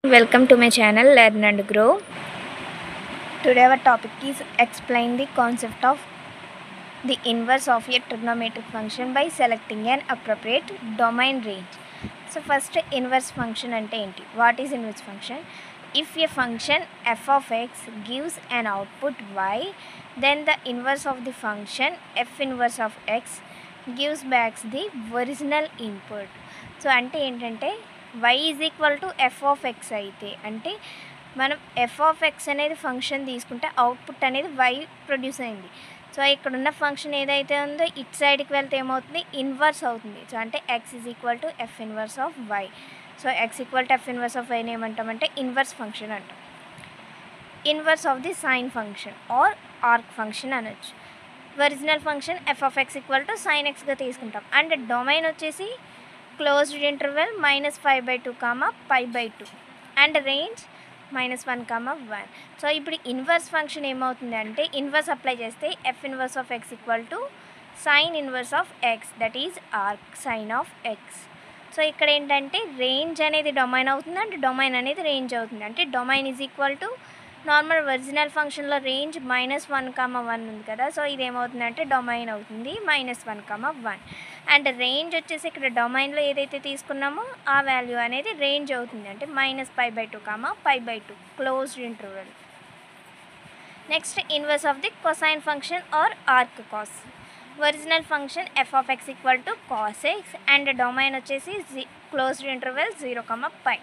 Welcome to my channel Learn and Grow. Today our topic is explain the concept of the inverse of a trigonometric function by selecting an appropriate domain range. So first inverse function ante enti? What is inverse function? If a function f of x gives an output y, then the inverse of the function f inverse of x gives back the original input. So ante ఏంటంటే y is equal to F of X అయితే అంటే మనం F of X అనేది function తీసుకుంటే output అనేది y produce అయింది. So ఇక్కడున్న function ఏదైతే ఉందో ఇట్ సైడ్కి వెళ్తే ఏమవుతుంది, ఇన్వర్స్ అవుతుంది. సో అంటే x is equal to f inverse of y. So x equal to f inverse of వైని ఏమంటామంటే ఇన్వర్స్ ఫంక్షన్ అంటాం. Inverse of the sine function or arc function అనొచ్చు. Original function f of x equal to sine ఎక్స్గా తీసుకుంటాం. And domain వచ్చేసి closed interval -5/2, π/2 and range -1, 1. So ఇప్పుడు inverse function ఏమవుతుంది అంటే ఇన్వర్స్ అప్లై చేస్తే f inverse of x equal to sine inverse of x, that is arc sine of x. So ఇక్కడ ఏంటంటే range అనేది డొమైన్ అవుతుంది అండ్ డొమైన్ అనేది రేంజ్ అవుతుంది. అంటే domain is equal to normal original ఫంక్షన్లో రేంజ్ -1, 1 ఉంది కదా, సో ఇది ఏమవుతుందంటే డొమైన్ అవుతుంది -1, 1. అండ్ రేంజ్ వచ్చేసి ఇక్కడ డొమైన్లో ఏదైతే తీసుకున్నామో ఆ వాల్యూ అనేది రేంజ్ అవుతుంది అంటే -π/2, π/2 closed interval. Next inverse of the cosine function or arc cos. Original function f of x equal to cos x and domain వచ్చేసి closed interval 0, π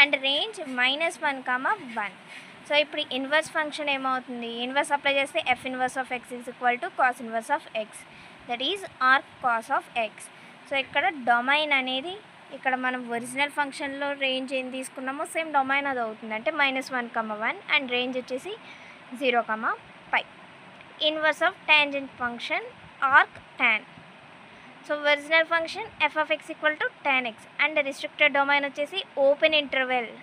and range -1, 1. So ఇప్పుడు ఇన్వర్స్ ఫంక్షన్ ఏమవుతుంది, inverse apply చేస్తే f inverse of x is equal to cos inverse of x, that is arc cos of x. So ఇక్కడ domain అనేది ఇక్కడ మనం original ఫంక్షన్లో range ఏం తీసుకున్నామో సేమ్ డొమైన్ అది అవుతుంది అంటే -1, 1 అండ్ రేంజ్ వచ్చేసి 0, π. Inverse of tangent function arc tan. So original function f of x equal to tan x and restricted domain వచ్చేసి open interval.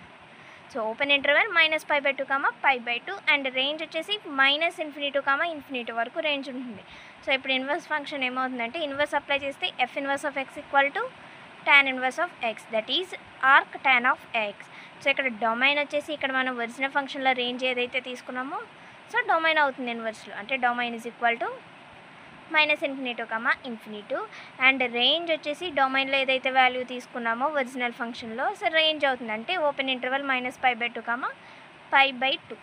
So open interval -π/2, π/2 and range వచ్చేసి -∞, వరకు range ఉంటుంది. So ఇప్పుడు inverse function ఏమవుతుందంటే inverse apply చేస్తే f inverse of x equal to tan inverse of x, that is arc tan of x. So ఇక్కడ domain వచ్చేసి ఇక్కడ మనం ఒరిజినల్ ఫంక్షన్లో రేంజ్ ఏదైతే తీసుకున్నామో సో డొమైన్ అవుతుంది ఇన్వర్స్లో అంటే domain is equal to -∞, and range వచ్చేసి డొమైన్లో ఏదైతే వాల్యూ తీసుకున్నామో ఒరిజినల్ ఫంక్షన్లో సో రేంజ్ అవుతుంది అంటే ఓపెన్ ఇంటర్వెల్ -π/2, π/2.